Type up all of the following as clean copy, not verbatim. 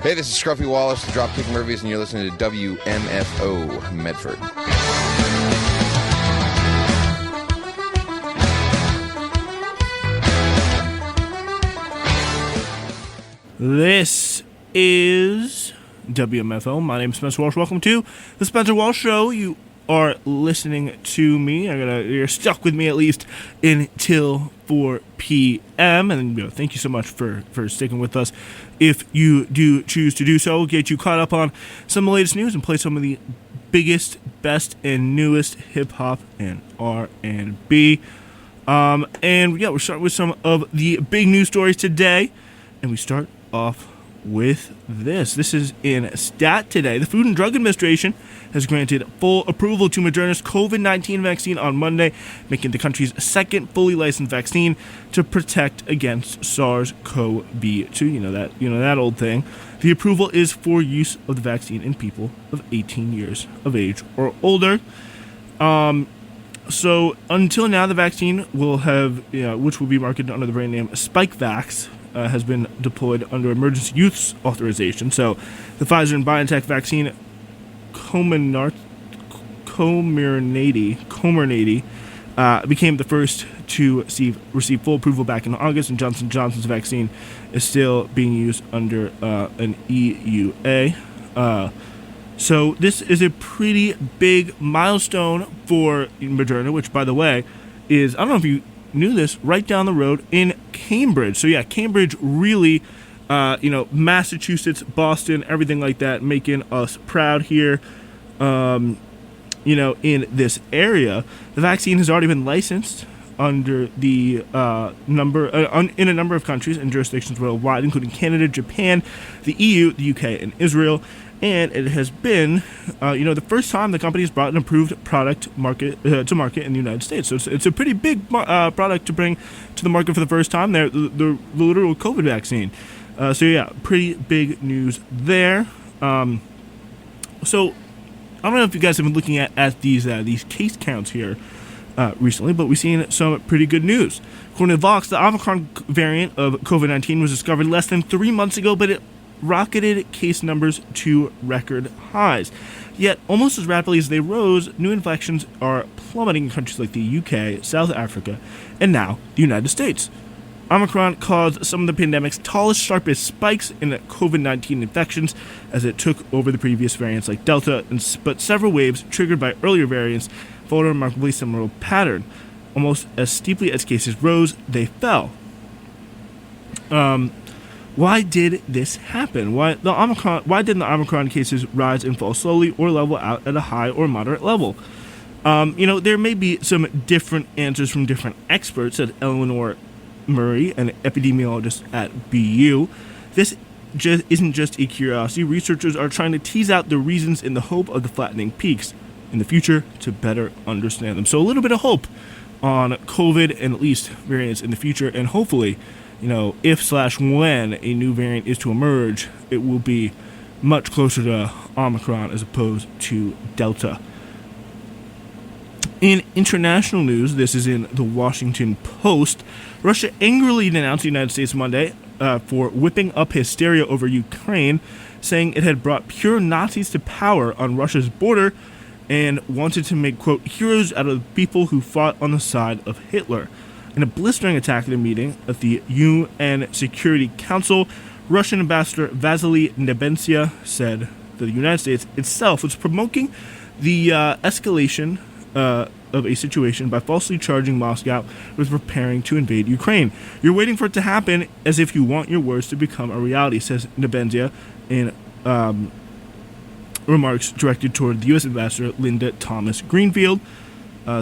Hey, this is Scruffy Wallace, the Dropkick Murphys, and you're listening to WMFO Medford. This is WMFO. My name is Spencer Walsh. Welcome to the Spencer Walsh Show. You are listening to me. You're stuck with me at least until 4 p.m. And thank you so much for sticking with us. If you do choose to do so, we'll get you caught up on some of the latest news and play some of the biggest, best, and newest hip-hop and R&B. We're starting with some of the big news stories today. And we start off with this. This is in Stat Today. The Food and Drug Administration has granted full approval to Moderna's COVID-19 vaccine on Monday, making the country's second fully licensed vaccine to protect against SARS-CoV-2. You know that old thing. The approval is for use of the vaccine in people of 18 years of age or older. So until now, the vaccine will have, which will be marketed under the brand name Spikevax, has been deployed under emergency use authorization. So the Pfizer and BioNTech vaccine Comirnaty became the first to receive full approval back in August, and Johnson & Johnson's vaccine is still being used under an EUA. So this is a pretty big milestone for Moderna, which, by the way, is, I don't know if you knew this, right down the road in Cambridge. So yeah, Cambridge really, Massachusetts, Boston, everything like that, making us proud here, in this area. The vaccine has already been licensed under the in a number of countries and jurisdictions worldwide, including Canada, Japan, the EU, the UK, and Israel. And it has been, the first time the company has brought an approved product to market in the United States. So it's a pretty big product to bring to the market for the first time there, the literal COVID vaccine. Pretty big news there. So I don't know if you guys have been looking at these case counts here recently, but we've seen some pretty good news. According to Vox, the Omicron variant of COVID-19 was discovered less than 3 months ago, but it rocketed case numbers to record highs. Yet, almost as rapidly as they rose, new infections are plummeting in countries like the UK, South Africa, and now the United States. Omicron caused some of the pandemic's tallest, sharpest spikes in COVID-19 infections as it took over the previous variants like Delta, but several waves triggered by earlier variants followed a remarkably similar pattern. Almost as steeply as cases rose, they fell. Why did this happen? Why didn't the Omicron cases rise and fall slowly or level out at a high or moderate level? There may be some different answers from different experts, said Eleanor Murray, an epidemiologist at BU. This isn't just a curiosity. Researchers are trying to tease out the reasons in the hope of the flattening peaks in the future to better understand them. So a little bit of hope on COVID and at least variants in the future, and hopefully, if/when a new variant is to emerge, it will be much closer to Omicron as opposed to Delta. In international news, this is in the Washington Post, Russia angrily denounced the United States Monday for whipping up hysteria over Ukraine, saying it had brought pure Nazis to power on Russia's border and wanted to make, quote, heroes out of the people who fought on the side of Hitler. In a blistering attack at a meeting at the UN Security Council, Russian Ambassador Vasily Nebenzia said that the United States itself was promoting the escalation of a situation by falsely charging Moscow with preparing to invade Ukraine. You're waiting for it to happen as if you want your words to become a reality, says Nebenzia in remarks directed toward the U.S. Ambassador Linda Thomas Greenfield.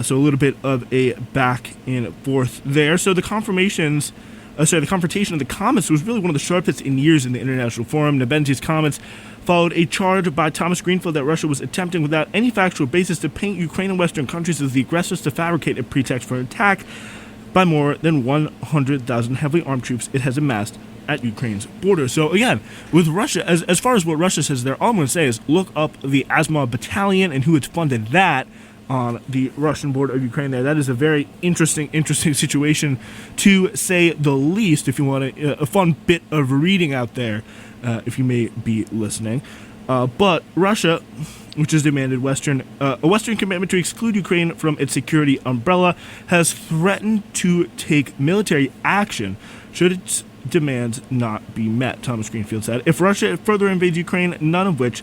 So a little bit of a back and forth there. So the confrontation of the comments was really one of the sharpest in years in the international forum. Nebenzia's comments followed a charge by Thomas Greenfield that Russia was attempting without any factual basis to paint Ukraine and Western countries as the aggressors to fabricate a pretext for an attack by more than 100,000 heavily armed troops it has amassed at Ukraine's border. So again, with Russia, as far as what Russia says there, all I'm going to say is look up the Azov Battalion and who had funded that on the Russian border of Ukraine there. That is a very interesting situation, to say the least, if you want a fun bit of reading out there if you may be listening. But Russia, which has demanded a Western commitment to exclude Ukraine from its security umbrella, has threatened to take military action should its demands not be met, Thomas Greenfield said. If Russia further invades Ukraine, none of us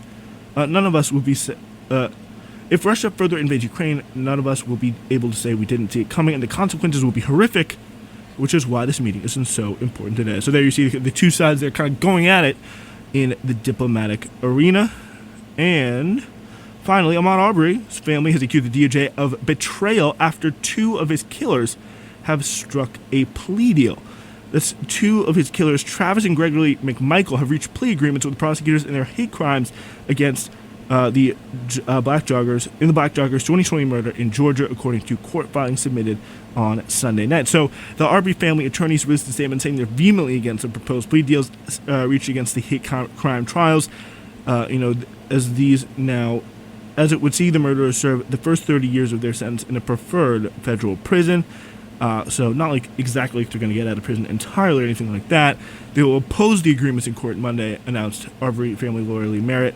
will be able to say we didn't see it coming, and the consequences will be horrific, which is why this meeting is so important today. So there you see the two sides, they're kind of going at it in the diplomatic arena. And finally, Ahmaud Arbery's family has accused the DOJ of betrayal after two of his killers have struck a plea deal. That's two of his killers, Travis and Gregory McMichael, have reached plea agreements with prosecutors in their hate crimes against the Black Joggers 2020 murder in Georgia, according to court filings submitted on Sunday night. So the Arbery family attorneys released a statement saying they're vehemently against the proposed plea deals reached against the hate crime trials. As it would see the murderers serve the first 30 years of their sentence in a preferred federal prison. So not like exactly like they're going to get out of prison entirely or anything like that. They will oppose the agreements in court Monday, announced Arbery family lawyer Lee Merritt.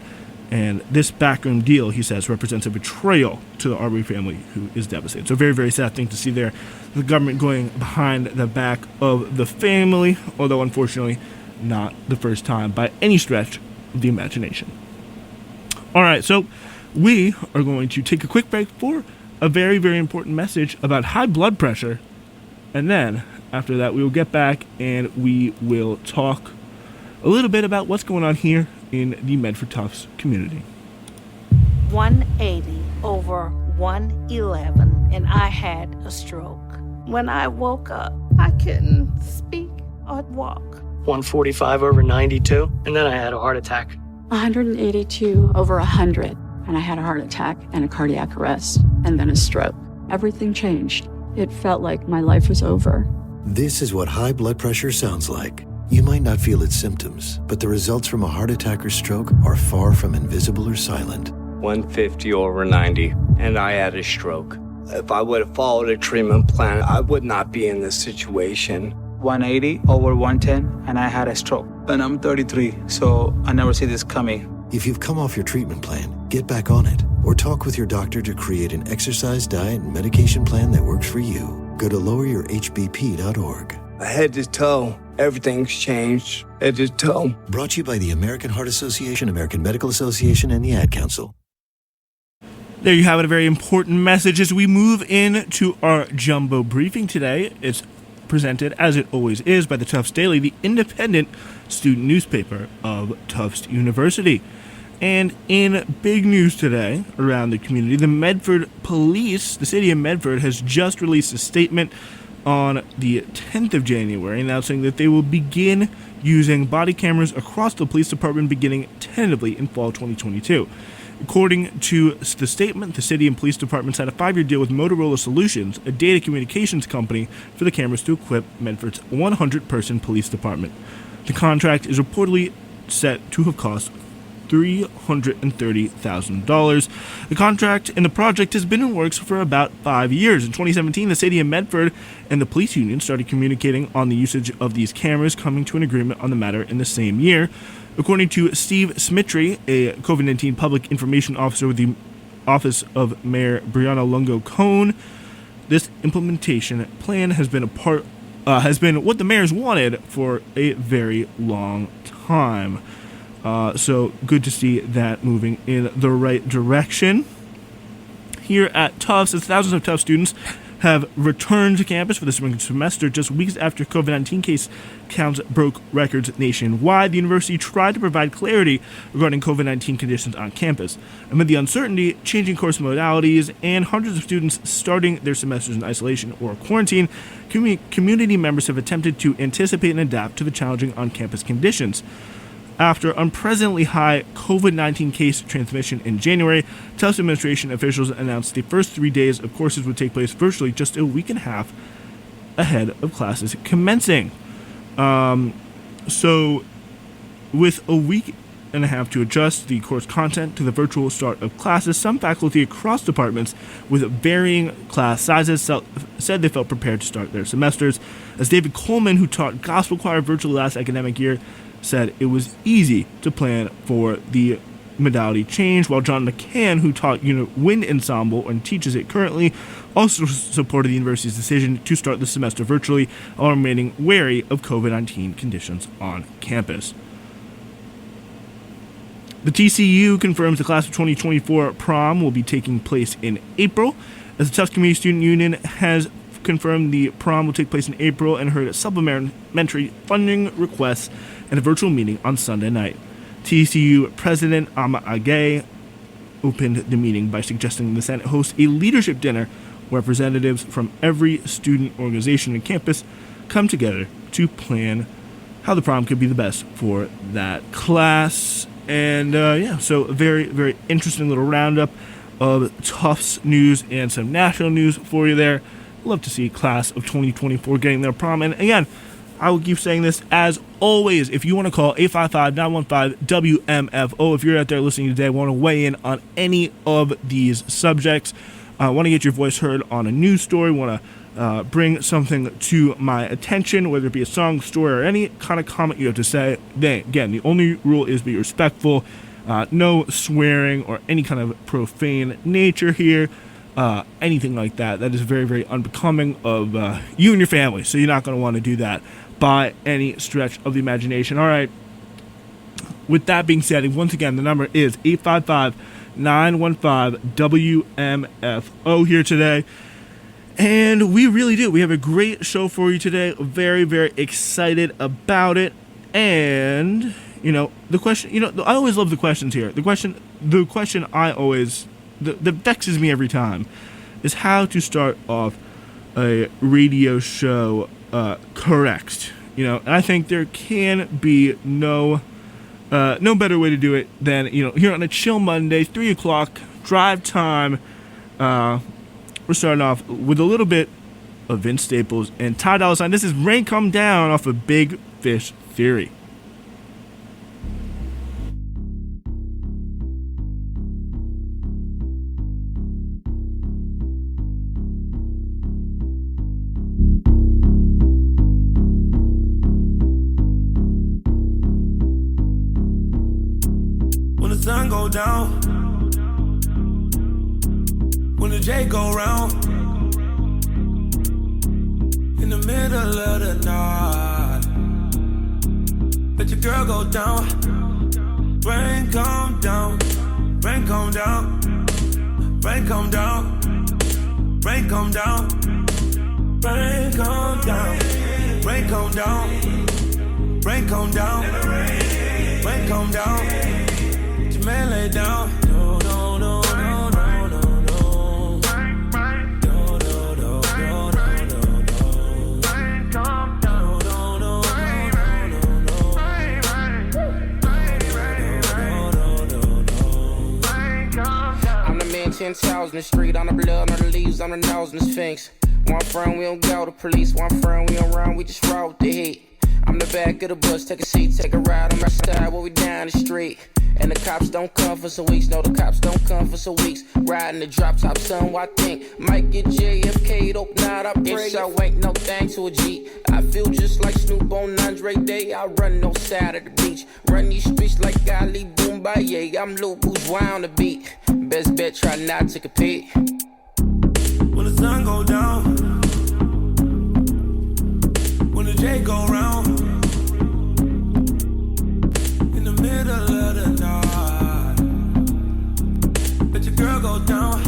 And this backroom deal, he says, represents a betrayal to the Arbery family, who is devastated. So very, very sad thing to see there. The government going behind the back of the family, although unfortunately not the first time by any stretch of the imagination. All right, so we are going to take a quick break for a very, very important message about high blood pressure. And then after that, we will get back and we will talk a little bit about what's going on here in the Medford Tufts community. 180 over 111, and I had a stroke. When I woke up, I couldn't speak or walk. 145 over 92, and then I had a heart attack. 182 over 100, and I had a heart attack and a cardiac arrest, and then a stroke. Everything changed. It felt like my life was over. This is what high blood pressure sounds like. You might not feel its symptoms, but the results from a heart attack or stroke are far from invisible or silent. 150 over 90, and I had a stroke. If I would have followed a treatment plan, I would not be in this situation. 180 over 110, and I had a stroke. And I'm 33, so I never see this coming. If you've come off your treatment plan, get back on it, or talk with your doctor to create an exercise, diet, and medication plan that works for you. Go to loweryourhbp.org. Head to toe, everything's changed. Head to toe. Brought to you by the American Heart Association, American Medical Association, and the Ad Council. There you have it, a very important message as we move into our jumbo briefing today. It's presented, as it always is, by the Tufts Daily, the independent student newspaper of Tufts University. And in big news today around the community, the Medford Police, the city of Medford, has just released a statement on the 10th of January announcing that they will begin using body cameras across the police department beginning tentatively in fall 2022. According to the statement, the city and police departments had a 5-year deal with Motorola Solutions, a data communications company, for the cameras to equip Medford's 100-person police department. The contract is reportedly set to have cost $330,000. The contract and the project has been in works for about 5 years. In 2017, the city of Medford and the police union started communicating on the usage of these cameras, coming to an agreement on the matter in the same year. According to Steve Smitry, a COVID-19 public information officer with the Office of Mayor Brianna Lungo-Cohn, this implementation plan has been what the mayors wanted for a very long time. So good to see that moving in the right direction. Here at Tufts, as thousands of Tufts students have returned to campus for the spring semester just weeks after COVID-19 case counts broke records nationwide. The university tried to provide clarity regarding COVID-19 conditions on campus. Amid the uncertainty, changing course modalities, and hundreds of students starting their semesters in isolation or quarantine, community members have attempted to anticipate and adapt to the challenging on-campus conditions. After unprecedentedly high COVID-19 case transmission in January, Tufts administration officials announced the first 3 days of courses would take place virtually just a week and a half ahead of classes commencing. So with a week and a half to adjust the course content to the virtual start of classes, some faculty across departments with varying class sizes said they felt prepared to start their semesters. As David Coleman, who taught gospel choir virtually last academic year, said it was easy to plan for the modality change, while John McCann, who taught Wind Ensemble and teaches it currently, also supported the university's decision to start the semester virtually while remaining wary of COVID-19 conditions on campus. The TCU confirms the class of 2024 prom will be taking place in April, as the Tufts Community Student Union has confirmed the prom will take place in April and heard supplementary funding requests at a virtual meeting on Sunday night. TCU President Ama Agay opened the meeting by suggesting the Senate host a leadership dinner where representatives from every student organization and campus come together to plan how the prom could be the best for that class. And so a very, very interesting little roundup of Tufts news and some national news for you there. Love to see class of 2024 getting their prom. And again, I will keep saying this as always. If you want to call 855-915-WMFO, if you're out there listening today, want to weigh in on any of these subjects, want to get your voice heard on a news story, want to bring something to my attention, whether it be a song, story, or any kind of comment you have to say, then again, the only rule is be respectful. No swearing or any kind of profane nature here. Anything like that. That is very, very unbecoming of you and your family. So you're not going to want to do that by any stretch of the imagination. All right. With that being said, once again, the number is 855-915-WMFO here today. And we really do. We have a great show for you today. Very, very excited about it. And, the question, I always love the questions here. The question I always that vexes me every time is how to start off a radio show correct. And I think there can be no better way to do it than here on a chill Monday, 3 o'clock drive time. We're starting off with a little bit of Vince Staples and Ty Dolla $ign. This is Rain Come Down off of Big Fish Theory. Sun go down, when the J go round, in the middle of the night, let your girl go down. Rain come down, rain come down, rain come down, rain come down, rain come down, rain come down, rain come down, rain come down. Man, lay down. No, no, no, no, no, no, no. No, no, no, no, no, no, no. I'm the man 10,000 the street, on the blood, on the leaves, on the nose, and the Sphinx. One friend, we don't go to police. One friend, we don't run, we just roll with the heat. I'm the back of the bus, take a seat, take a ride on my side while we down the street. And the cops don't come for some weeks. No, the cops don't come for some weeks. Riding the drop top, son, I think might get JFK'd, hope not, I pray. If so, ain't no thing to a G. I feel just like Snoop on Andre Day. I run no side of the beach. Run these streets like Ali Boombaye. I'm Lil Bourgeois on the beat. Best bet, try not to compete. When the sun go down, when the J go round, in the middle of the night, let your girl go down.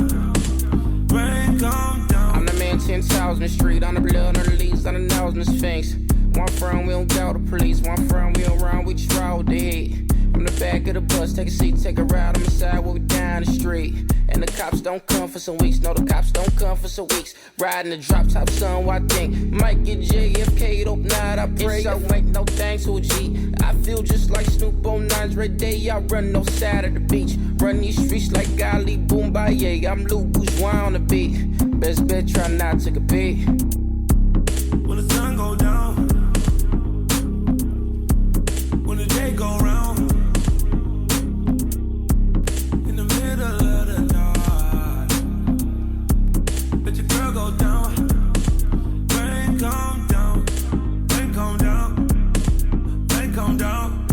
Rain come down. I'm the man 10,000 the street, on the blood, on the leaves, on the nose, and the Sphinx. One friend, we don't go to police. One friend, we don't run, we just roll with the heat. I'm the back of the bus, take a seat, take a ride on the side while we down the street. And the cops don't come for some weeks. No, the cops don't come for some weeks. Riding the drop top, son, I think might get JFK'd, hope not, I pray. If so, ain't no thing to a G. I feel just like Snoop on Andre Day. I run no side of the beach. Run these streets like Ali Boombaye. I'm Lil Bourgeois on the beat. Best bet, try not to compete. When the sun go down, when the day go round, in the middle of the night, let your girl go down. Rain come down, rain come down, rain come down,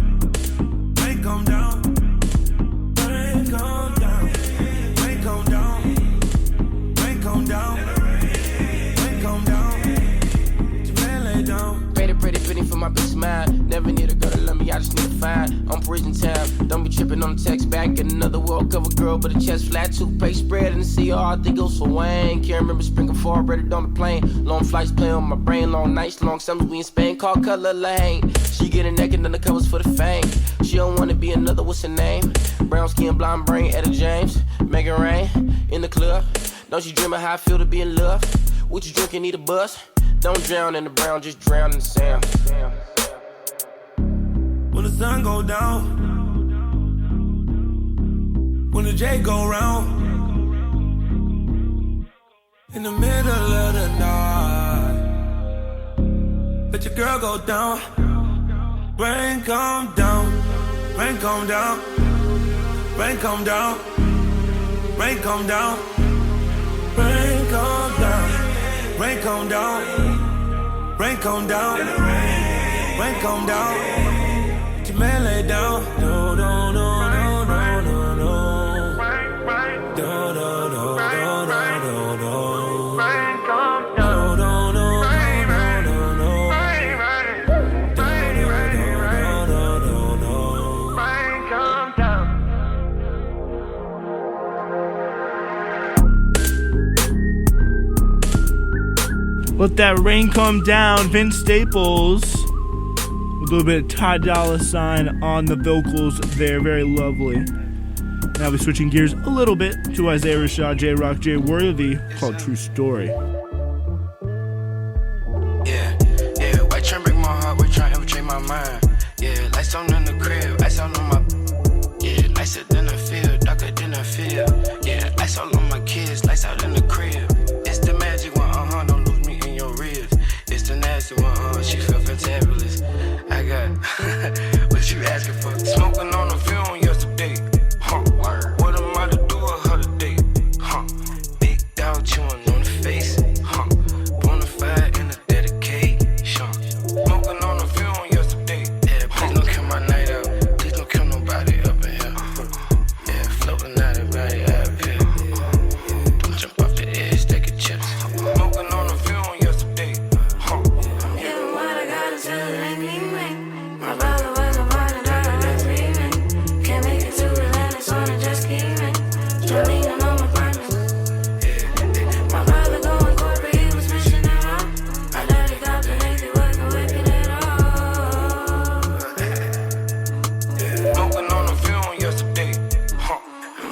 mine. Never need a girl to love me, I just need to find. On prison time, don't be tripping on the text back. Get another world cover girl, but a chest flat, toothpaste spread in the sea. I think it was for Wayne. Can't remember spring and fall, ready on the plane. Long flights play on my brain, long nights, long summers we in Spain. Call Color Lane. She getting naked under covers for the fame. She don't wanna be another, what's her name? Brown skin, blonde brain, Etta James. Make it rain in the club. Don't you dream of how I feel to be in love? What you drinking, need a bus? Don't drown in the brown, just drown in the sand. When the sun go down, when the J go round, in the middle of the night, let your girl go down. Rain come down, rain come down, rain come down, rain come down, rain come down, rain come down, rain come down, rain come down. Your man lay down, no, no, no, no, no, no, no, no, no, no, no, no, no, no. Let That Rain Come Down, Vince Staples. A little bit of Ty Dolla $ign on the vocals there, very lovely. Now we're switching gears a little bit to Isaiah Rashad, J-Rock, Jay Worthy, called True Story. Yeah, white trying break my heart, white trying infiltrate my mind. Yeah, lights on in the crib, lights on my, yeah, nicer than I feel, darker than I feel. Yeah, lights all on my kids, lights out in the crib. It's the magic one, don't lose me in your ribs. It's the nasty one, she feel fantabulous. I got what you asking for. Smoking on the film yesterday. What am I to do with her today? Big dog chewing on the face. Bonafide in the dedication. Smoking on the film yesterday. Yeah, please don't kill my night out. Please don't kill nobody up in here. Yeah, floating out of body out of here. Don't jump off the edge, take a chips. Smoking on the film yesterday. Yeah, what I gotta tell it ain't me, man. My brother was a part of that, that's me, man. Can't make it to Atlanta, so I just keep it. Jolene on my partner. My brother going corporate, he was fishing it out. My daddy got the lazy working, working it all. Smoking on the film yesterday.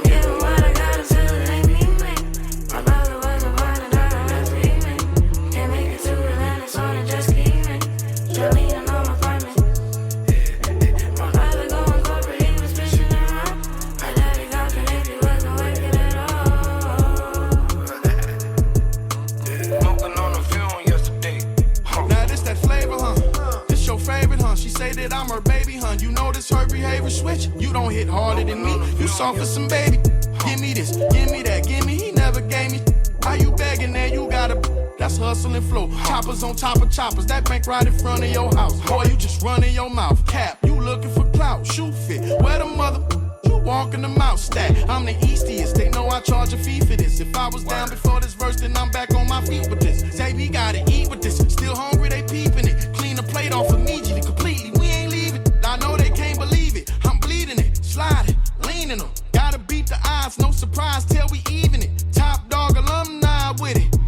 Yeah, what I gotta tell it ain't me, man. My brother was a part of that, that's me, man. Can't make it to Atlanta, so I just keep it. Jolene on my partner. My brother going corporate, he was fishing it out. My daddy got the lazy working, working it all. Smoking on the film yesterday. Now this that flavor, huh? This your favorite, huh? She say that I'm her baby, huh? You notice her behavior switch? You don't hit harder than me. You soft for some baby. Give me this, give me that, give me. He never gave me. How you begging there? You gotta. That's hustle and flow. Choppers on top of choppers. That bank right in front of your house. Boy, you just running your mouth. Cap, you looking for clout. Shoe fit. Where the mother? You walking the mouth stack. I'm the eastiest. They know I charge a fee for this. If I was down before this verse, then I'm back on my feet with this. Say we gotta eat with this. Still hungry, they peeping it. Clean the plate off immediately, completely. We ain't leaving. I know they can't believe it. I'm bleeding it, sliding, leaning them. Gotta beat the odds, no surprise till we even it. Top dog alumni with it.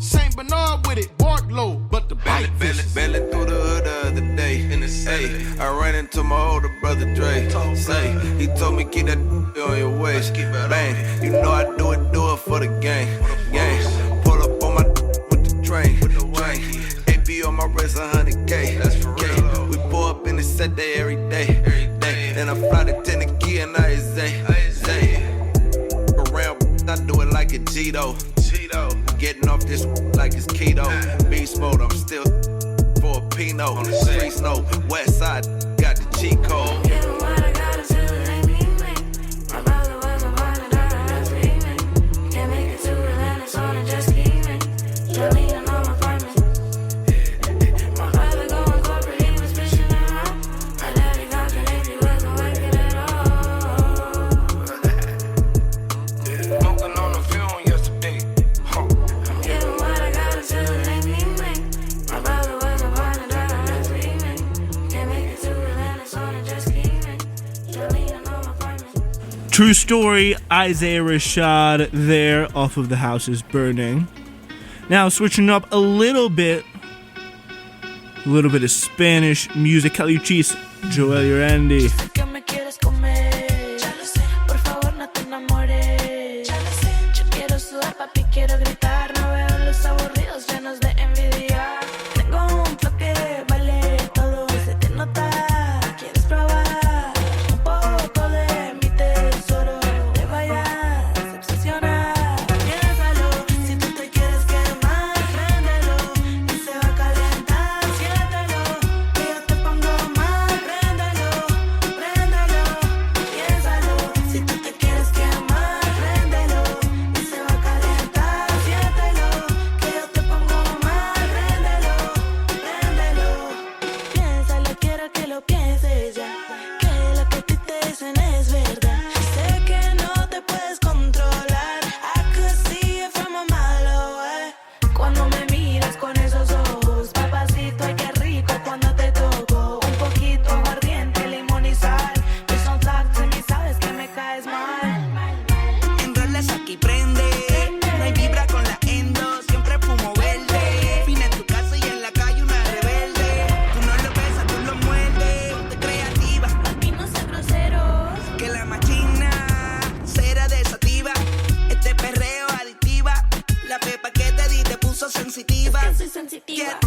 St. Bernard with it. Bark low, but the bite Belly through the hood the other day. Hey, I ran into my older brother Dre. Say, he told me keep that on your waist. Bang, you know I do it for the gang. Pull up on my with the train. AP on my wrist, 100K. That's for real. We pull up in the set day every day. Then I fly to Tennessee and I Zay. Around, I do it like a Cheeto. Getting off this like it's keto. Beast mode, I'm still for a Pinot. On the streets, no west side, got the cheat code. Yeah, what I gotta tell it ain't me, man. My brother was a part of that, that's me, man. Can't make it to Atlanta, so I just keep it. Jolene on my partner. My brother going corporate, he was fishing it out. My daddy got the lazy working, working it all. Smoking on the film yesterday. Yeah, what I gotta tell it ain't me, man. My brother was a part of that, that's me, man. True story, Isaiah Rashad there off of The House is Burning. Now switching up a little bit of Spanish music. Kelly Uchis, Joel Randy. Que me quieres comer, ya lo sé. Por favor no te enamores, ya lo sé. Yo quiero sudar, papi, quiero gritar. No veo los aburridos llenos de envidia. Tengo un flow que vale todo, se te nota. Quieres probar un poco de mi tesoro. Te vayas a obsesionar. Piénsalo, si tú te quieres quemar, préndelo y se va a calentar. Siéntelo, que yo te pongo más. Préndelo, préndelo, piénsalo. Si tú te quieres quemar, préndelo y se va a calentar. Siéntelo, que yo te pongo más. Préndelo, préndelo. Piénsalo, quiero que lo pienses ya. Que lo que a ti te dicen es verdad. Sé que no te puedes controlar. I could see it from a mile away. Cuando me miras con esos ojos, papacito, ay qué rico cuando te toco. Un poquito aguardiente, limón y sal. Please don't talk to me, sabes que me caes mal. Enrolas aquí prende, no hay vibra con la endo, siempre fumo verde. Fina en tu casa y en la calle una rebelde. Tú no lo besas, tú lo muerdes, te creativa. Papi, no sean groseros. Que la machina será desativa. Este perreo adictiva. La pepa que te di te puso sensitiva. Es que soy sensitiva.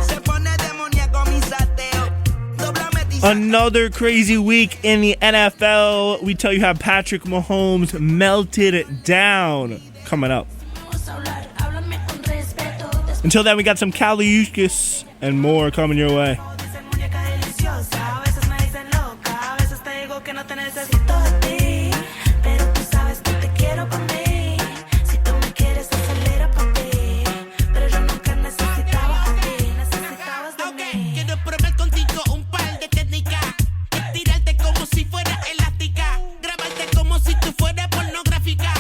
Se pone demoníaco mi sateo. Dóblame Another crazy week in the NFL. We tell you how Patrick Mahomes melted it down. Coming up. Vamos a hablar, háblame con respeto. Until then, we got some Kaliushkis and more coming your way. Dicen muñeca deliciosa, a veces me dicen loca, a veces te digo que no te necesito de ti, pero tú sabes que te quiero pa' mí. Si tú me quieres acelera pa' ti, pero yo nunca necesitaba a ti, necesitabas de mí. quiero probar contigo un par de técnicas. Estirarte como si fuera elástica. Grabarte como si tú fueras pornográfica.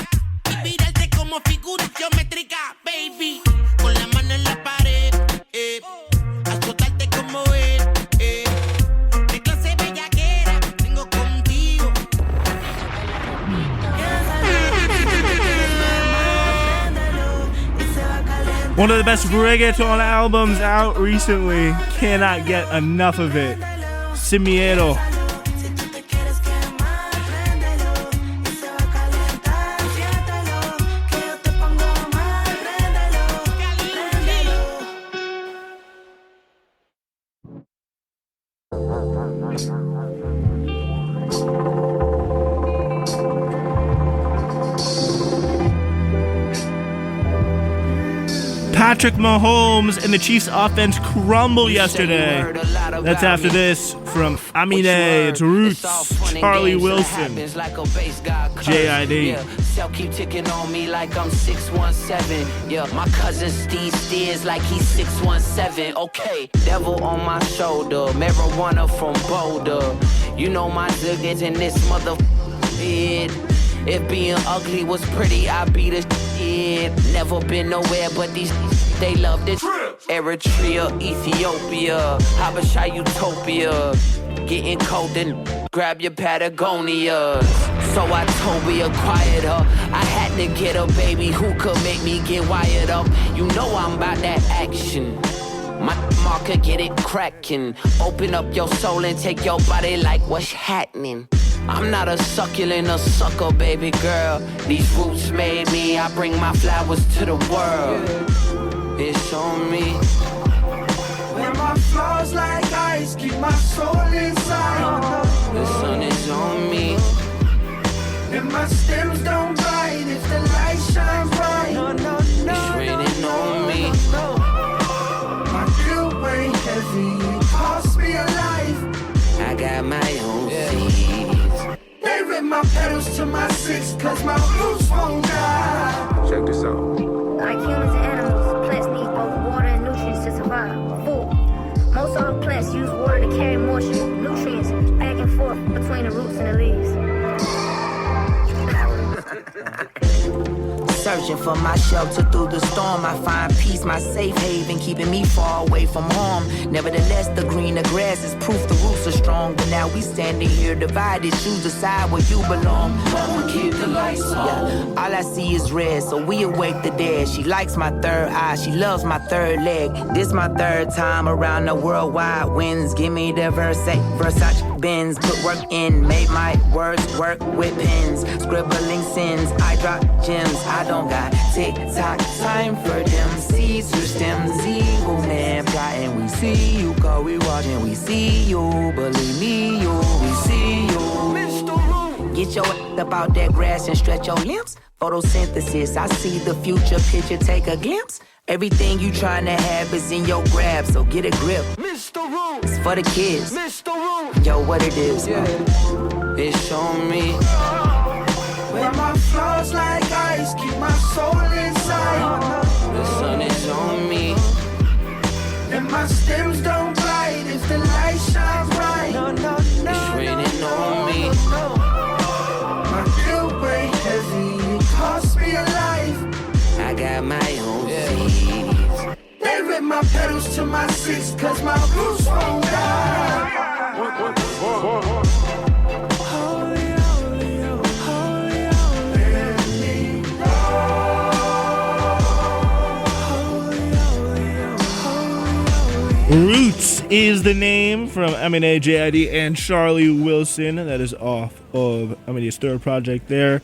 Y mirarte como figura geométrica, baby. Con la mano en la pared, azotarte como él, qué clase bellaquera tengo contigo. One of the best reggaeton albums out recently. Cannot get enough of it. Sin Miedo. Si tú te quieres quemar, préndelo y se va a calentar. Siéntelo, que yo te pongo más. Préndelo, préndelo. Patrick Mahomes and the Chiefs offense crumble yesterday. That's after this from Amine. It's Roots, Charlie Wilson, JID. Cell keep ticking on me like I'm 617. Yeah, my cousin Steve Steers like he's 617. Okay, devil on my shoulder, marijuana from Boulder. You know my niggas in this motherfucker. If being ugly was pretty, I'd be the shit. Never been nowhere but these they love this Eritrea, Ethiopia, Habasha, Utopia. Getting cold, then grab your Patagonia. So I told we acquired her. I had to get a baby who could make me get wired up. You know I'm about that action. My marker, get it cracking. Open up your soul and take your body like what's happening. I'm not a succulent, a sucker, baby girl. These roots made me, I bring my flowers to the world. It's on me. When my flaws like ice keep my soul inside. The sun is on me. And my stems don't bite if the light shines bright. It's raining on me. My guilt weighs heavy, it cost me a life. I got my own seeds. They rip my pedals to my six, cause my roots won't die. Check this out. Like humans and animals, plants need both water and nutrients to survive. Food. Most all plants use water to carry moisture, nutrients back and forth between the roots and the leaves. Search searching for my shelter through the storm. I find peace, my safe haven, keeping me far away from harm. Nevertheless, the greener grass is proof the roots are strong. But now we standing here divided, choose the side where you belong. Mama, keep the lights on. Yeah, all I see is red, so we awake the dead. She likes my third eye, she loves my third leg. This my third time around the worldwide winds. Give me the Versace Benz. Put work in, made my words work with pens. Scribbling sins, I drop gems. I don't got tick-tock time for them. Seeds through stems, eagle man plotting. We see you, cause we watching. We see you, believe me, we see you. Get your up out that grass and stretch your limbs. Photosynthesis, I see the future picture, take a glimpse. Everything you trying to have is in your grab, so get a grip. Mr. Room, it's for the kids. Mr. Room, yo, what it is, it's on me. When my flaws like ice, keep my soul inside. The sun is on me. And my stems don't bite if the light shines bright. It's raining on me. My guilt weigh heavy, it cost me a life. I got my own seeds. They rip my pedals to my six, cause my roots won't die. Roots is the name from M&A, JID, and Charlie Wilson. That is off of M&A's third project there.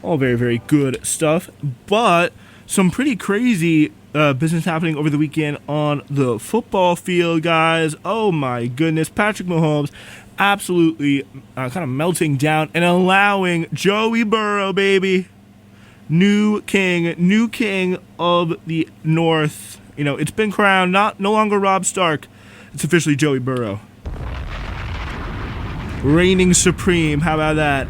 All very, very good stuff. But some pretty crazy business happening over the weekend on the football field, guys. Oh my goodness. Patrick Mahomes absolutely kind of melting down and allowing Joey Burrow, baby, new king of the North. You know, it's been crowned, no longer Rob Stark. It's officially Joey Burrow. Reigning supreme. How about that?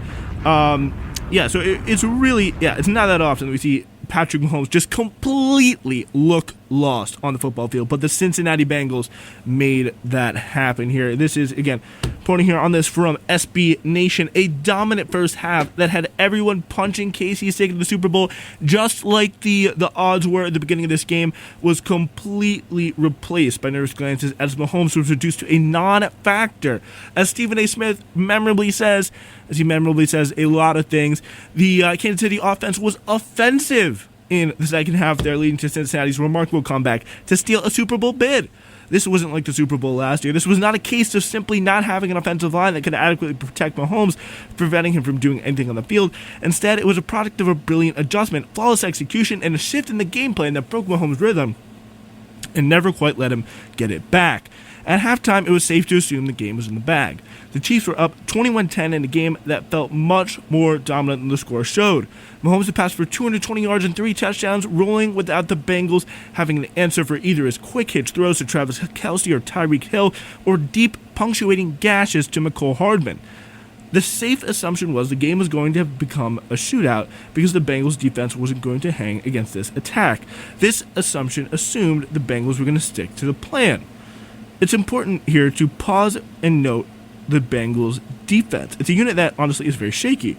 So it's really, it's not that often that we see Patrick Mahomes just completely look lost on the football field, but the Cincinnati Bengals made that happen here. This is, again, pointing here on this from SB Nation, a dominant first half that had everyone punching KC's ticket to the Super Bowl, just like the odds were at the beginning of this game, was completely replaced by nervous glances as Mahomes was reduced to a non-factor. As Stephen A. Smith memorably says, a lot of things, the Kansas City offense was offensive in the second half there, leading to Cincinnati's remarkable comeback to steal a Super Bowl bid. This wasn't like the Super Bowl last year. This was not a case of simply not having an offensive line that could adequately protect Mahomes, preventing him from doing anything on the field. Instead, it was a product of a brilliant adjustment, flawless execution, and a shift in the game plan that broke Mahomes' rhythm and never quite let him get it back. At halftime, it was safe to assume the game was in the bag. The Chiefs were up 21-10 in a game that felt much more dominant than the score showed. Mahomes had passed for 220 yards and 3 touchdowns, rolling without the Bengals having an answer for either his quick hitch throws to Travis Kelce or Tyreek Hill, or deep punctuating gashes to McCole Hardman. The safe assumption was the game was going to have become a shootout because the Bengals defense wasn't going to hang against this attack. This assumption assumed the Bengals were going to stick to the plan. It's important here to pause and note the Bengals defense. It's a unit that honestly is very shaky.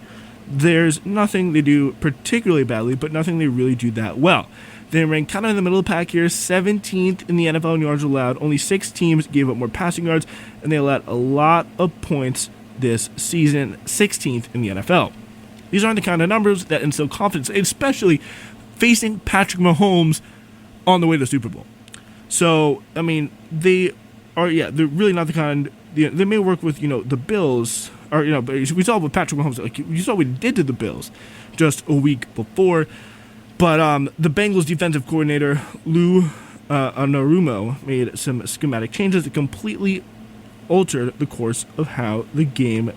There's nothing they do particularly badly, but nothing they really do that well. They rank kind of in the middle of the pack here, 17th in the NFL in yards allowed. Only 6 teams gave up more passing yards, and they allowed a lot of points this season, 16th in the NFL. These aren't the kind of numbers that instill confidence, especially facing Patrick Mahomes on the way to the Super Bowl. So, I mean, they're really not the kind. They may work with, the Bills, or, but we saw with Patrick Mahomes, like, you saw what he did to the Bills just a week before. But the Bengals defensive coordinator, Lou Anarumo, made some schematic changes that completely altered the course of how the game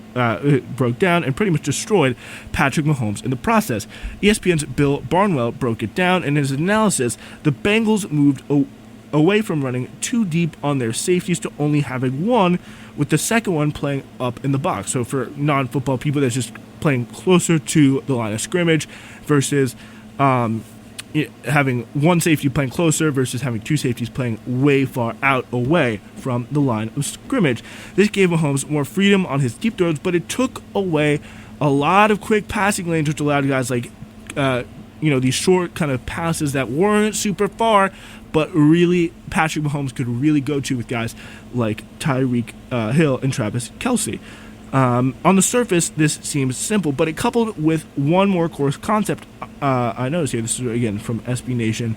broke down and pretty much destroyed Patrick Mahomes in the process. ESPN's Bill Barnwell broke it down, and in his analysis, the Bengals moved away from running too deep on their safeties to only having one, with the second one playing up in the box. So for non-football people, that's just playing closer to the line of scrimmage versus having one safety playing closer versus having 2 safeties playing way far out away from the line of scrimmage. This gave Mahomes more freedom on his deep throws, but it took away a lot of quick passing lanes, which allowed guys like these short kind of passes that weren't super far, but really Patrick Mahomes could really go to with guys like Tyreek Hill and Travis Kelce. On the surface, this seems simple, but it coupled with one more core concept I noticed here. This is, again, from SB Nation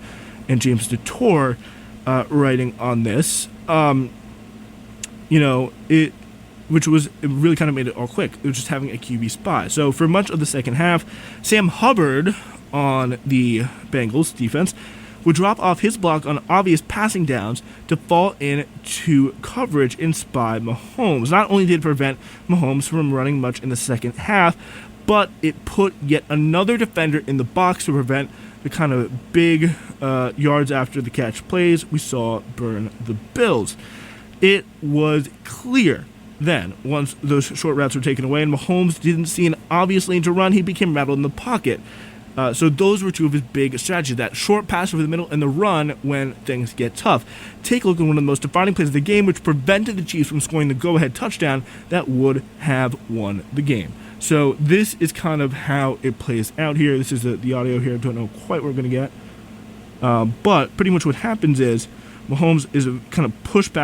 and James DeTore writing on this. Which was, it really kind of made it all quick. It was just having a QB spy. So for much of the second half, Sam Hubbard on the Bengals defense would drop off his block on obvious passing downs to fall into coverage and spy Mahomes. Not only did it prevent Mahomes from running much in the second half, but it put yet another defender in the box to prevent the kind of big yards after the catch plays we saw burn the Bills. It was clear then, once those short routes were taken away and Mahomes didn't see an obvious lane to run, he became rattled in the pocket. So those were two of his big strategies, that short pass over the middle and the run when things get tough. Take a look at one of the most defining plays of the game, which prevented the Chiefs from scoring the go-ahead touchdown that would have won the game. So this is kind of how it plays out here. This is the audio here. I don't know quite what we're going to get. But pretty much what happens is Mahomes is a kind of forced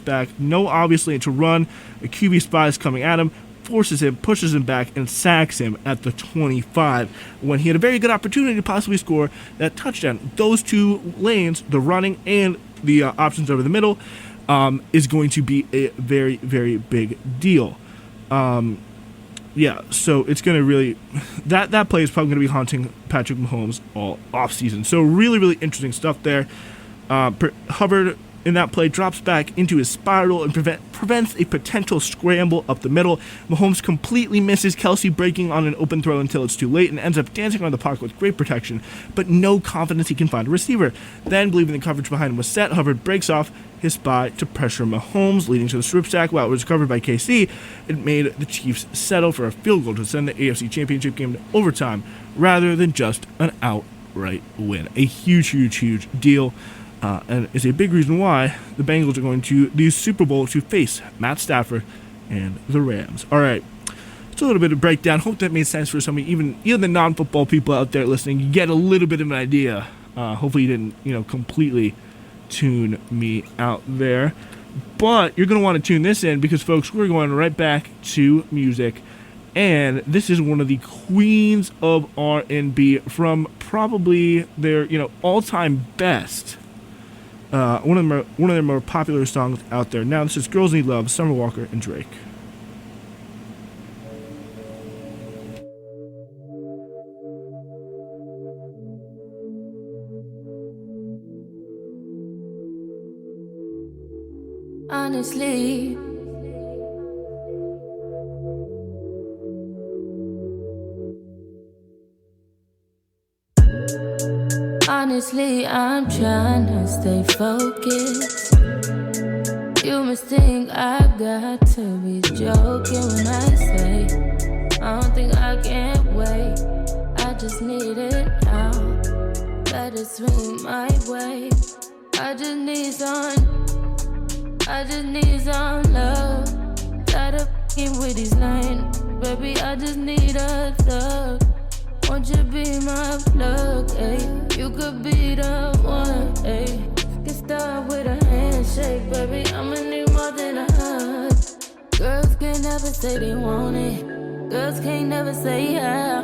back, no obvious lane to run. A QB spy is coming at him, forces him, pushes him back, and sacks him at the 25 when he had a very good opportunity to possibly score that touchdown. Those two lanes, the running and the options over the middle, is going to be a very, very big deal. So it's going to really... That play is probably going to be haunting Patrick Mahomes all offseason. So really, really interesting stuff there. Hubbard in that play drops back into his spiral and prevents a potential scramble up the middle. Mahomes completely misses Kelce breaking on an open throw until it's too late and ends up dancing around the pocket with great protection, but no confidence he can find a receiver. Then, believing the coverage behind him was set, Hubbard breaks off his spy to pressure Mahomes, leading to the strip sack. While it was recovered by KC, it made the Chiefs settle for a field goal to send the AFC Championship game to overtime rather than just an outright win. A huge, huge, huge deal. And is a big reason why the Bengals are going to the Super Bowl to face Matt Stafford and the Rams. All right, it's a little bit of breakdown. Hope that made sense for some, even the non-football people out there listening. You get a little bit of an idea. Hopefully you didn't, completely tune me out there. But you're going to want to tune this in because, folks, we're going right back to music. And this is one of the queens of R&B from probably their, all-time best. One of their more popular songs out there. Now, this is Girls Need Love, Summer Walker, and Drake. Honestly, I'm trying to stay focused. You must think I got to be joking when I say I don't think I can wait. I just need it now. Let it swing my way. I just need some love. Tired of f***ing with these lines. Baby, I just need a thug. Won't you be my plug, ayy? You could be the one, ayy. Get started with a handshake, baby. I'ma need more than a hug. Girls can't never say they want it. Girls can't never say how.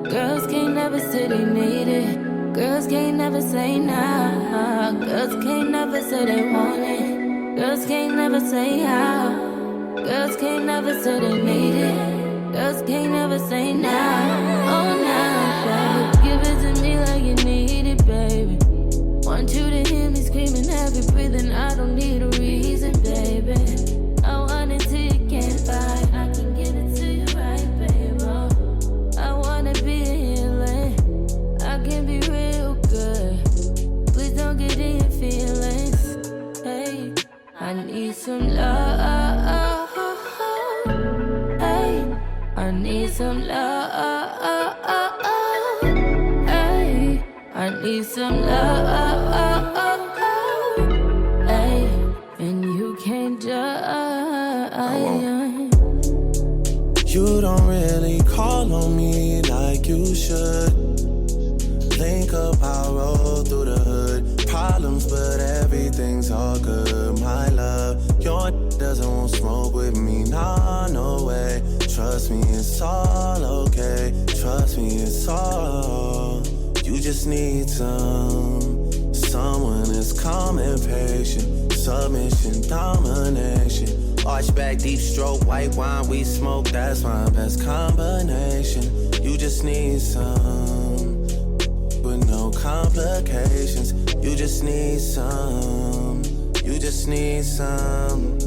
Girls can't never say they need it. Girls can't never say nah. Girls can't never say they want it. Girls can't never say how. Girls can't never say they need it. Girls can't never say nah. Oh nah, baby, give it to me like you need it, baby. Want you to hear me screaming heavy breathing. I don't need a reason, baby. I want it till you can't buy. I can give it to you right, baby. I wanna be a healing. I can be real good. Please don't get in your feelings. Hey, I need some love. Hey, I need some love. Hey, I need some love. Hey, and you can't judge. You don't really call on me like you should. up, I'll roll through the hood. Problems, but everything's all good, my love. Your doesn't want smoke with me, nah, no way. Trust me, it's all okay. Trust me, it's all. You just need someone that's calm and patient. Submission, domination. Arch back, deep stroke, white wine, we smoke. That's my best combination. You just need some with no complications. You just need some. You just need some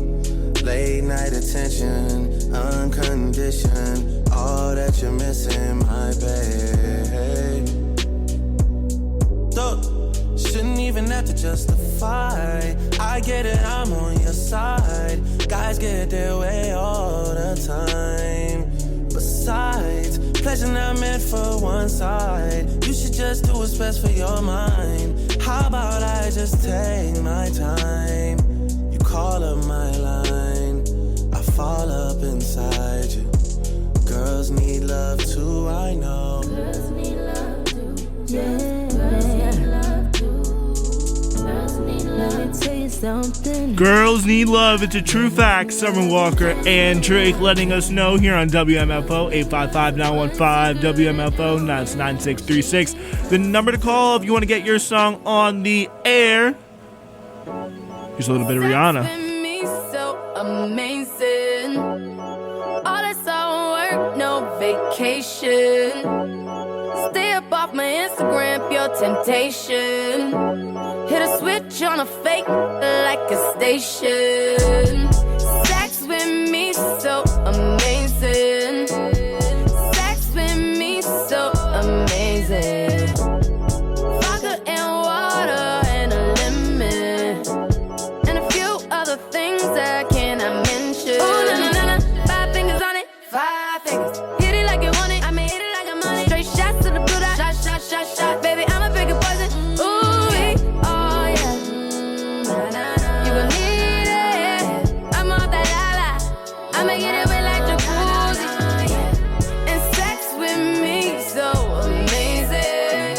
late night attention, unconditioned. All that you're missing, my babe. Look, shouldn't even have to justify. I get it, I'm on your side. Guys get their way all the time. Besides, pleasure not meant for one side. You should just do what's best for your mind. How about I just take my time? You call up my line, I fall up inside you. Girls need love too, I know. Girls need love too, yeah. Girls need love. It's a true fact. Summer Walker and Drake letting us know here on WMFO 855-915 WMFO. That's 9636. The number to call if you want to get your song on the air. Here's a little bit of Rihanna. Me so amazing. All this all work, no vacation. Stay up off my Instagram, pure temptation. Hit a switch on a fake like a station. Sex with me so amazing. Sex with me so amazing. Vodka and water and a lemon. And a few other things I cannot mention. Ooh, na-na-na-na, 5 fingers on it, 5 fingers. Hit it like you want it, I mean hit it like I'm on it. Straight shots to the blue dot, shot, shot, shot, shot. Baby, I'm a bigger poison. Ooh. I'ma get it wet like jacuzzi. And sex with me so amazing.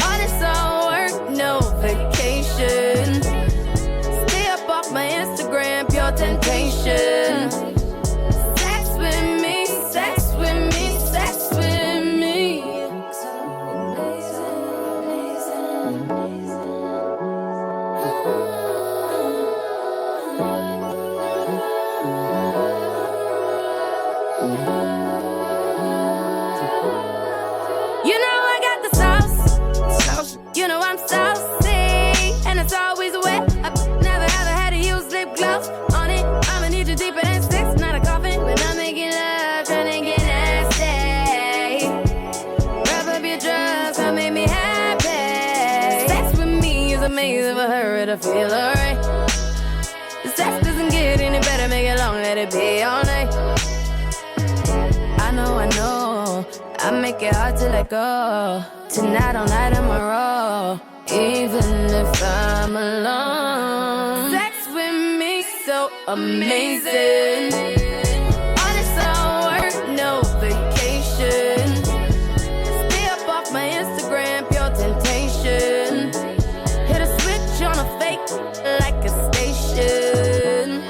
All this all work, no vacation. Stay up off my Instagram, pure temptation. Sex with me, sex with me, sex with me. So amazing, amazing, You know I got the sauce. You know I'm saucy, and it's always wet. I never ever had to use lip gloss on it. I'ma need you deeper than 6, not a coffin. When I'm making love, trying to get nasty. Rub up your drugs, come make me happy. Sex with me is amazing for her to feel alright. The sex doesn't get any better, make it long, let it be all night. I know, I make it hard to let go. Tonight all night I'm a roll, even if I'm alone. Sex with me so amazing. All this all work, no vacation. Stay up off my Instagram, pure temptation. Hit a switch on a fake like a station.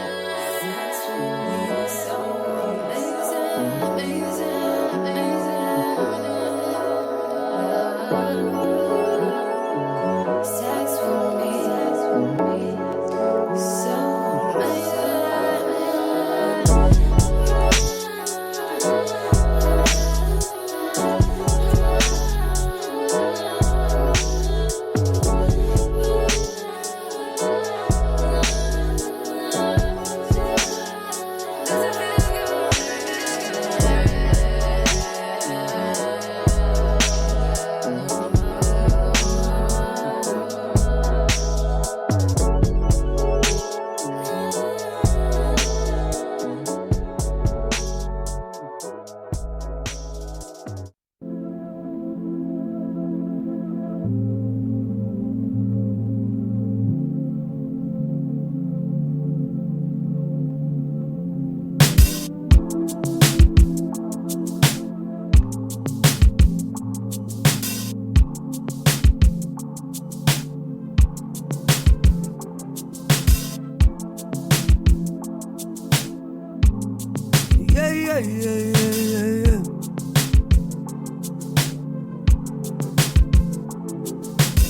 yeah, yeah, yeah, yeah, yeah.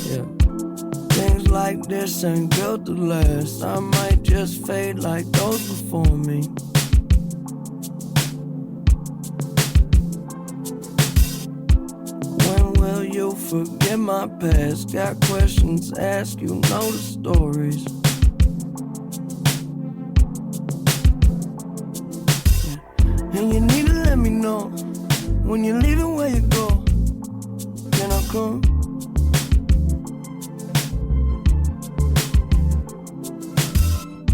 Yeah. Things like this ain't built to last. I might just fade like those before me. When will you forget my past? Got questions, ask, you know the stories. And you need to let me know when you're leaving, where you go. Can I come?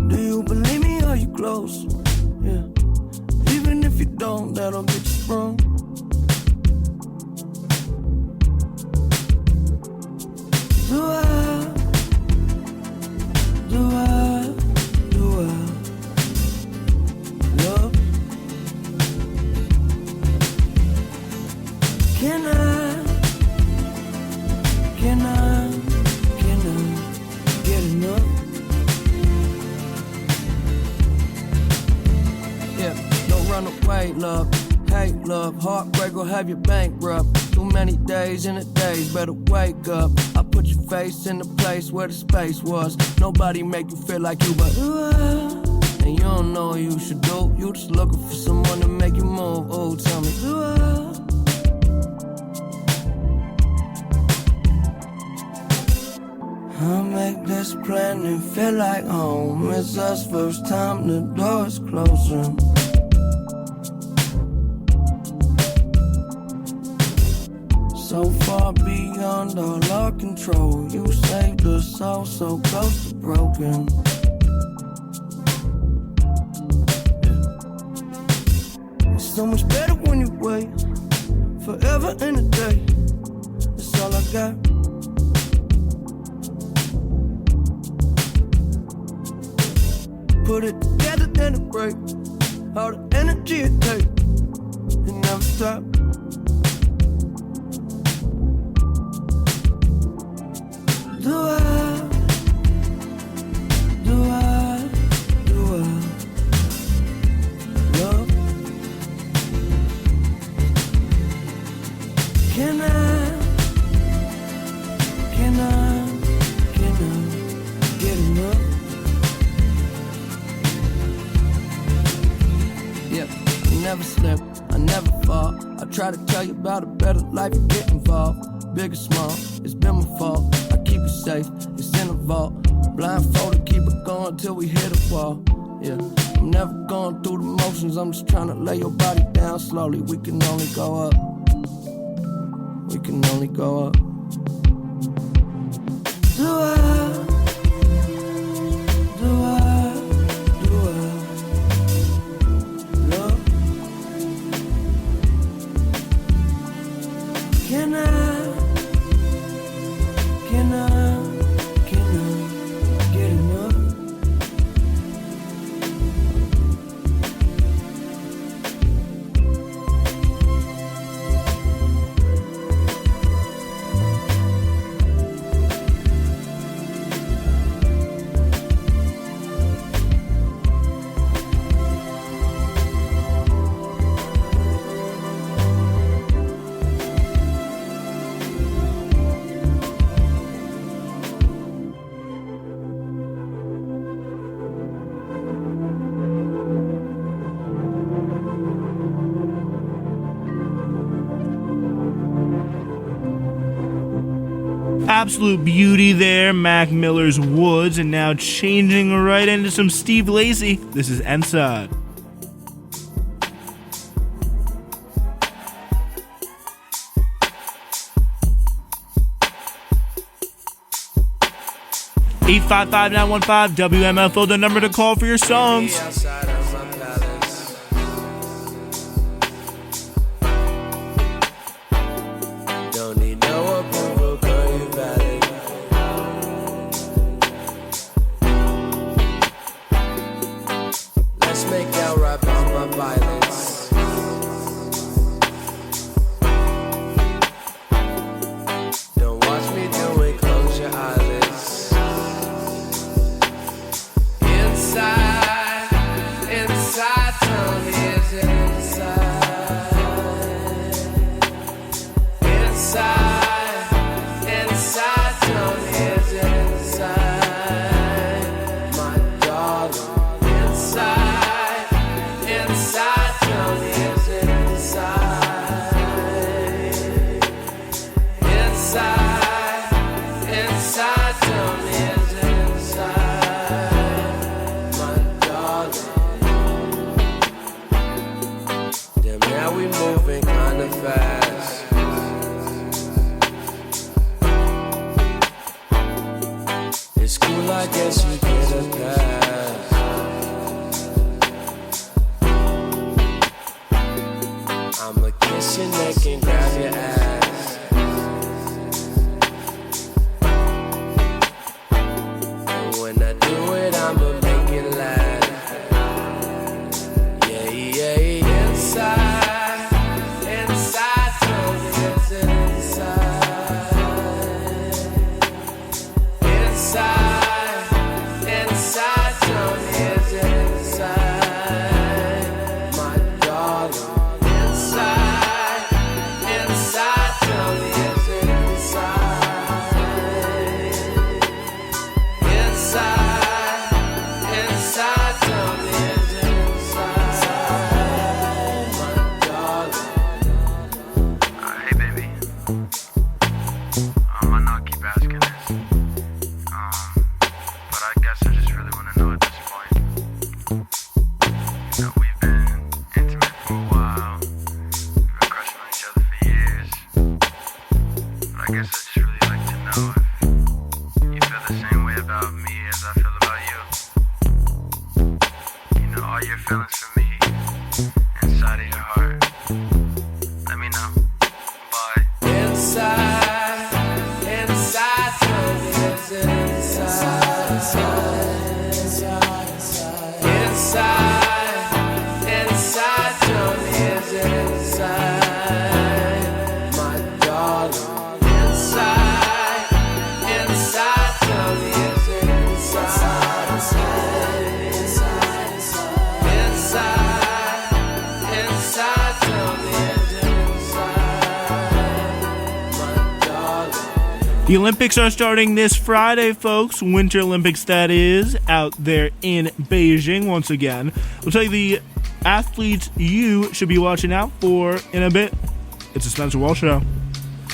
Do you believe me or you close? Yeah. Even if you don't, that'll get you sprung. Do I? Love? Can I get enough? Yeah, don't run away, love. Hate, love, heartbreak will have you bankrupt. Too many days in a days, better wake up. I put your face in the place where the space was. Nobody make you feel like you, but and you don't know what you should do. You just looking for someone to make you move. Oh, tell me, do I'll make this plan and feel like home. It's us first time, the door's closing. So far beyond all our control. You saved us all so close to broken. It's so much better when you wait. Forever in a day. That's all I got. Put it together, then it break. All the energy it takes. It never stop. Do I? Love? Can I get enough? Yeah, I never slip, I never fall. I try to tell you about a better life, you get involved. Big or small, it's been my fault. I keep it safe, it's in a vault. Blindfolded, keep it going till we hit a wall. Yeah, I'm never going through the motions. I'm just trying to lay your body down slowly. We can only go up. We can only go up. Do I? Love? Can I get enough? Absolute beauty there, Mac Miller's Woods, and now changing right into some Steve Lacy. This is Inside. (855-915) the number to call for your songs. Inside once you get a pass. I'ma kiss your neck and grab your ass. And when I do it, I'ma make it last. Yeah, yeah, yeah. Inside, inside, tell me it's inside. Inside, inside, tell me it's inside. My darling. Inside, inside, tell me it's inside. Inside, inside, tell me it's inside. My darling. Hey baby, I know I keep asking this, but I guess I just really want to know at this point. You know, we've been intimate for a while, we've been crushing on each other for years, but I guess I just really like to know if you feel the same way about me as I feel about you. You know, all your feelings for me inside of your heart. Let me know. Bye. Inside, inside, tell me it's inside. Inside, inside, tell me it's inside. My darling. Inside, inside, tell me it's inside. Inside, inside, tell me it's inside. My darling. The Olympics are starting this Friday, folks. Winter Olympics, that is, out there in Beijing once again. We'll tell you the athletes you should be watching out for in a bit. It's a Spencer Walsh Show.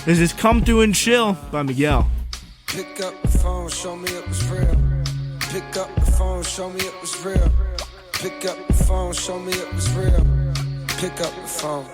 This is Come Through and Chill by Miguel. Pick up the phone, show me it was real. Pick up the phone, show me it was real. Pick up the phone, show me it was real. Pick up the phone.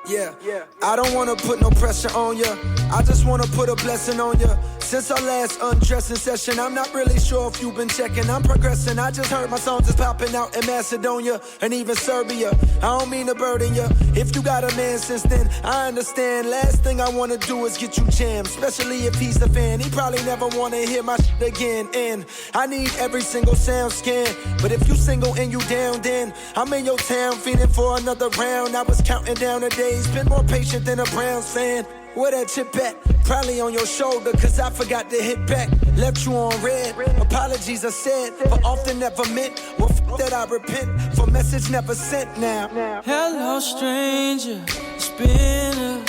Yeah, I don't wanna put no pressure on ya. I just wanna put a blessing on ya. Since our last undressing session, I'm not really sure if you've been checking. I'm progressing. I just heard my songs is popping out in Macedonia and even Serbia. I don't mean to burden ya. If you got a man since then, I understand. Last thing I wanna do is get you jammed, especially if he's a fan. He probably never wanna hear my shit again. And I need every single sound scan. But if you single and you down, then I'm in your town feeling for another round. I was counting down the days, been more patient than a Browns fan. Where that chip at? Probably on your shoulder, cause I forgot to hit back. Left you on red. Apologies are said, but often never meant. Well, that I repent for message never sent now. Hello, stranger. It's been a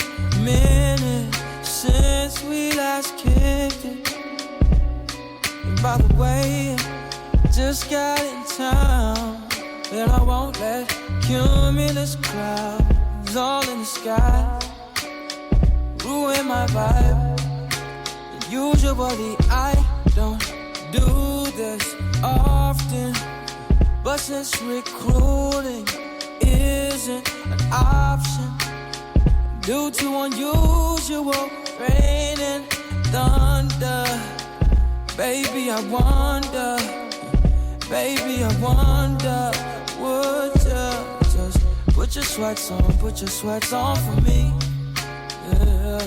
minute since we last kicked it. And by the way, just got in town, and I won't let cumulus clouds all in the sky ruin my vibe. Usually I don't do this often, but since recruiting isn't an option due to unusual rain and thunder, baby I wonder, would you just put your sweats on for me? Yeah.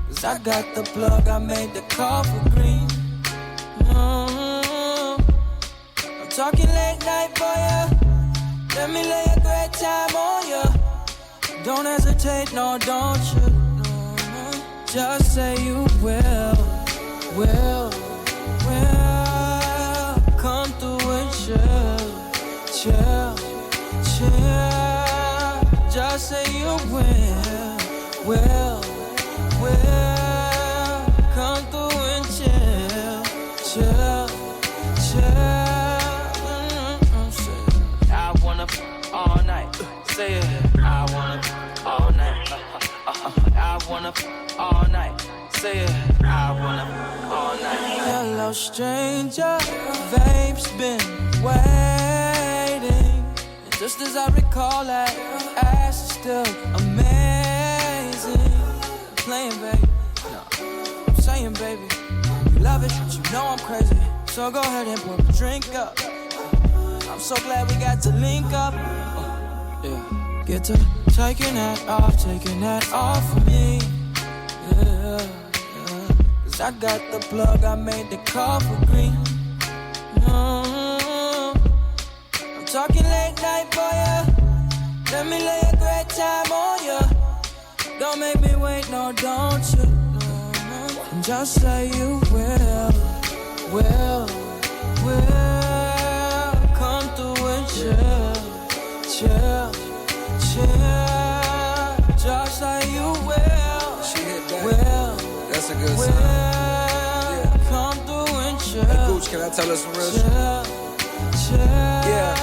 Cause I got the plug, I made the call for green. I'm talking late night for ya. Let me lay a great time on ya. Don't hesitate, no, don't you? No. Just say you will. Come through and chill. Just say you will. Come through and chill. I wanna all night. Say it. I wanna all night. I wanna all night. Say it. I wanna all night. Hello, stranger. Vape's been waiting. And just as I recall, that ass is still amazing. Playing, baby. No, I'm saying, baby, you love it, but you know I'm crazy. So go ahead and pour a drink up. I'm so glad we got to link up. Yeah. Get to taking that off of me. Yeah. Cause I got the plug, I made the call for green. I'm talking late night for ya. Let me lay a great time on ya. Don't make me wait, no, don't you? And just say you will. Come through and chill. Just say you will. She hit that. That's a good sign. Come through and chill. Hey, Gooch, can I tell her some real shit? Yeah.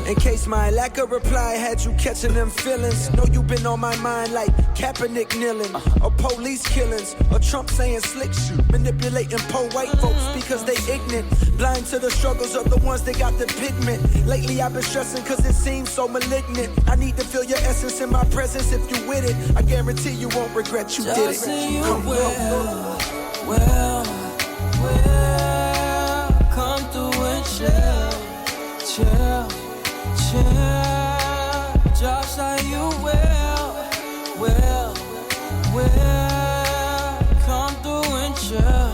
In case my lack of reply had you catching them feelings. Know you been on my mind like Kaepernick kneeling, or police killings, or Trump saying slick shit, manipulating poor white folks because they ignorant, blind to the struggles of the ones that got the pigment. Lately I've been stressing cause it seems so malignant. I need to feel your essence in my presence. If you with it, I guarantee you won't regret you did it. Just say you will. Come through and chill. Just say you will. Come through and chill.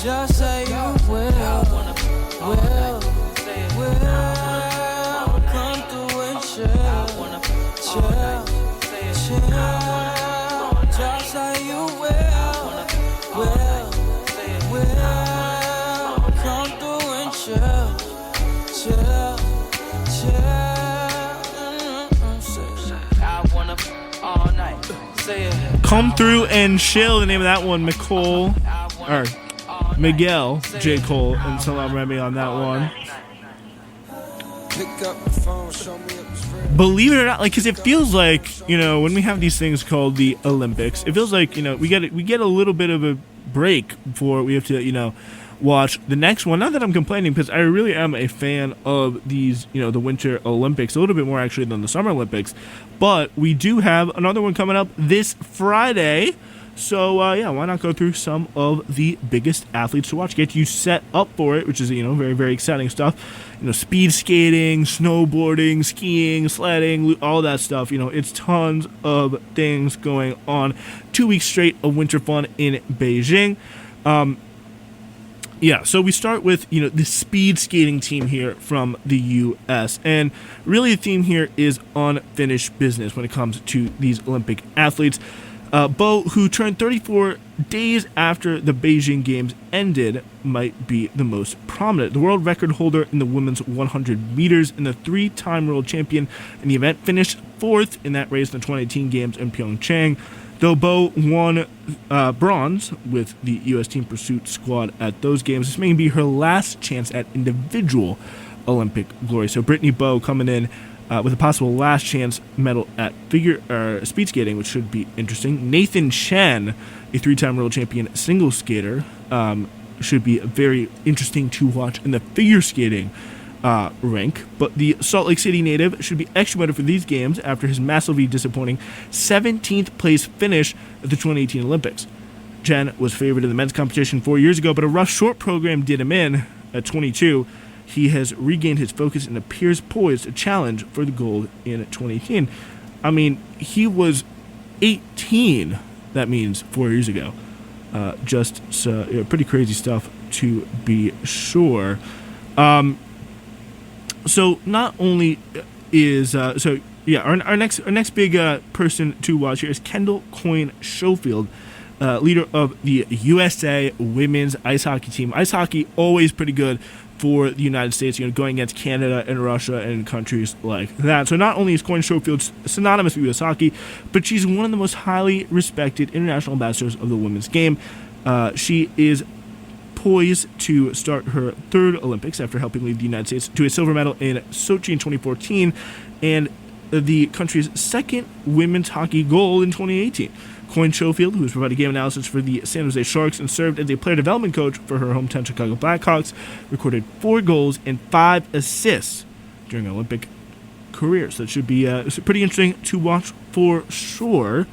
Just say you will. Come through and chill. Just say you will. Come through and chill. I wanna all night. Say it. Come Through and Chill, the name of that one. Miguel J. Cole and Salam Remy on that one. Pick up the phone, show me up the spread. Believe it or not, like, because it feels like, when we have these things called the Olympics, it feels like, we get a little bit of a break before we have to, watch the next one. Not that I'm complaining, because I really am a fan of these, the Winter Olympics, a little bit more actually than the Summer Olympics. But we do have another one coming up this Friday. So, why not go through some of the biggest athletes to watch, get you set up for it, which is, very, very exciting stuff. Speed skating, snowboarding, skiing, sledding, all that stuff. It's tons of things going on. 2 weeks straight of winter fun in Beijing. So we start with, the speed skating team here from the U.S. And really the theme here is unfinished business when it comes to these Olympic athletes. Bo, who turned 34 days after the Beijing Games ended, might be the most prominent. The world record holder in the women's 100 meters and the three-time world champion in the event finished fourth in that race in the 2018 Games in Pyeongchang. Though Bo won bronze with the U.S. Team Pursuit squad at those games, this may be her last chance at individual Olympic glory. So Brittany Bowe coming in with a possible last chance medal at speed skating, which should be interesting. Nathan Chen, a three-time world champion single skater, should be very interesting to watch in the figure skating rink. But the Salt Lake City native should be extra better for these games after his massively disappointing 17th place finish at the 2018 Olympics. Chen was favored in the men's competition 4 years ago, but a rough short program did him in at 22. He has regained his focus and appears poised to challenge for the gold in 2018. I mean, he was 18, that means 4 years ago. Pretty crazy stuff to be sure. So not only is our next big person to watch here is Kendall Coyne Schofield, leader of the USA women's ice hockey team. Ice hockey always pretty good for the United States, going against Canada and Russia and countries like that. So not only is Coyne Schofield synonymous with U.S. hockey, but she's one of the most highly respected international ambassadors of the women's game. She is poised to start her third Olympics after helping lead the United States to a silver medal in Sochi in 2014 and the country's second women's hockey gold in 2018. Coyne Schofield, who has provided game analysis for the San Jose Sharks and served as a player development coach for her hometown Chicago Blackhawks, recorded 4 goals and 5 assists during her Olympic career. So it should be pretty interesting to watch for sure.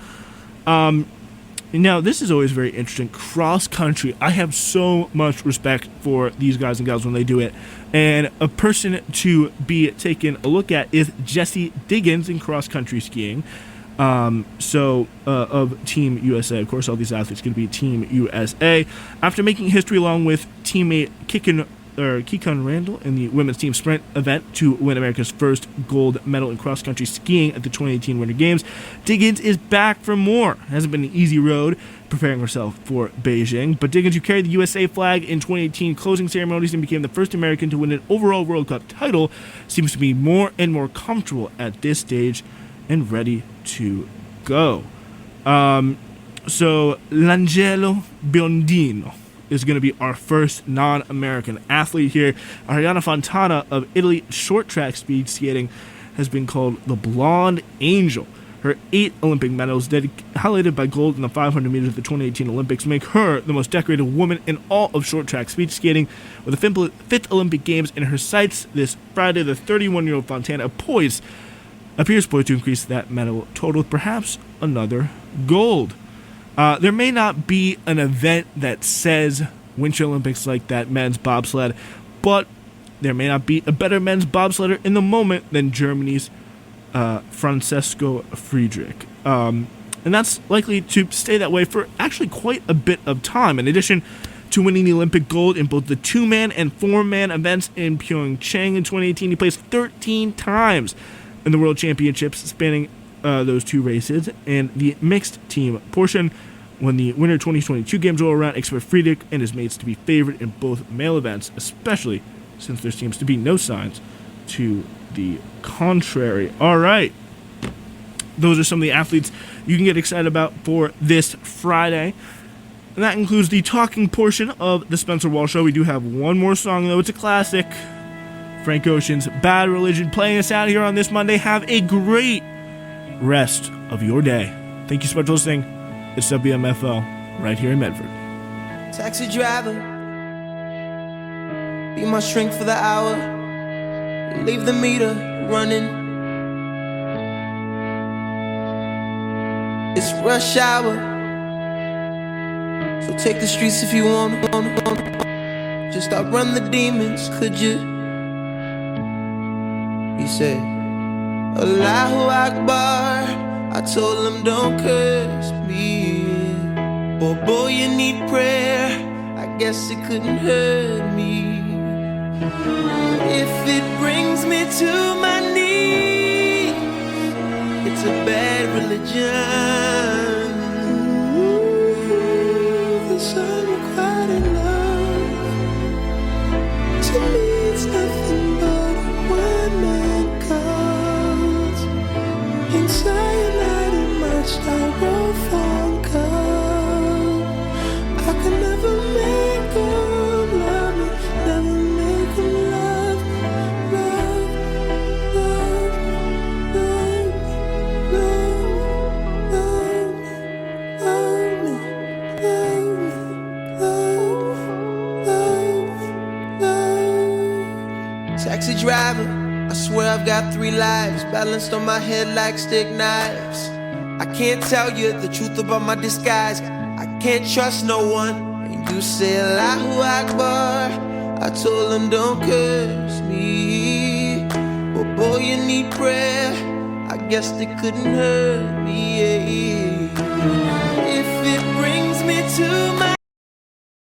Now, this is always very interesting. Cross country. I have so much respect for these guys and gals when they do it. And a person to be taken a look at is Jessie Diggins in cross country skiing. Of Team USA. Of course, all these athletes going to be Team USA. After making history along with teammate Kikon Randall in the women's team sprint event to win America's first gold medal in cross-country skiing at the 2018 Winter Games, Diggins is back for more. It hasn't been an easy road preparing herself for Beijing, but Diggins, who carried the USA flag in 2018 closing ceremonies and became the first American to win an overall World Cup title, seems to be more and more comfortable at this stage and ready to go. So L'Angelo Biondino is going to be our first non-American athlete here. Ariana Fontana of Italy short track speed skating has been called the Blonde Angel. Her 8 Olympic medals, highlighted by gold in the 500 meters of the 2018 Olympics, make her the most decorated woman in all of short track speed skating. With the 5th Olympic Games in her sights this Friday, the 31-year-old Fontana appears poised to increase that medal total with perhaps another gold. There may not be an event that says Winter Olympics like that men's bobsled, but there may not be a better men's bobsledder in the moment than Germany's Francesco Friedrich. And that's likely to stay that way for actually quite a bit of time. In addition to winning the Olympic gold in both the 2-man and 4-man events in Pyeongchang in 2018, he placed 13 times in the World Championships spanning those 2 races, and the mixed team portion. When the Winter 2022 Games roll around, expect Friedrich and his mates to be favored in both male events, especially since there seems to be no signs to the contrary. All right. Those are some of the athletes you can get excited about for this Friday. And that includes the talking portion of the Spencer Wall Show. We do have one more song, though. It's a classic. Frank Ocean's Bad Religion playing us out here on this Monday. Have a great rest of your day. Thank you so much for listening. It's WMFL right here in Medford. Taxi driver, be my shrink for the hour. Leave the meter running. It's rush hour, so take the streets if you want. Just outrun the demons, could you? He said, Allahu Akbar. I told him don't curse me. Boy, you need prayer. I guess it couldn't hurt me. If it brings me to my knees, it's a bad religion. Ooh, this unrequited love, to me it's nothing but a one-man cause. Inside in my styrofoam cup, I could never make them love me, never make them love me. Taxi driver, I swear I've got 3 lives balanced on my head like stick knives. I can't tell you the truth about my disguise. I can't trust no one. And you say Allahu Akbar. I told them don't curse me. But boy, you need prayer. I guess they couldn't hurt me. If it brings me to my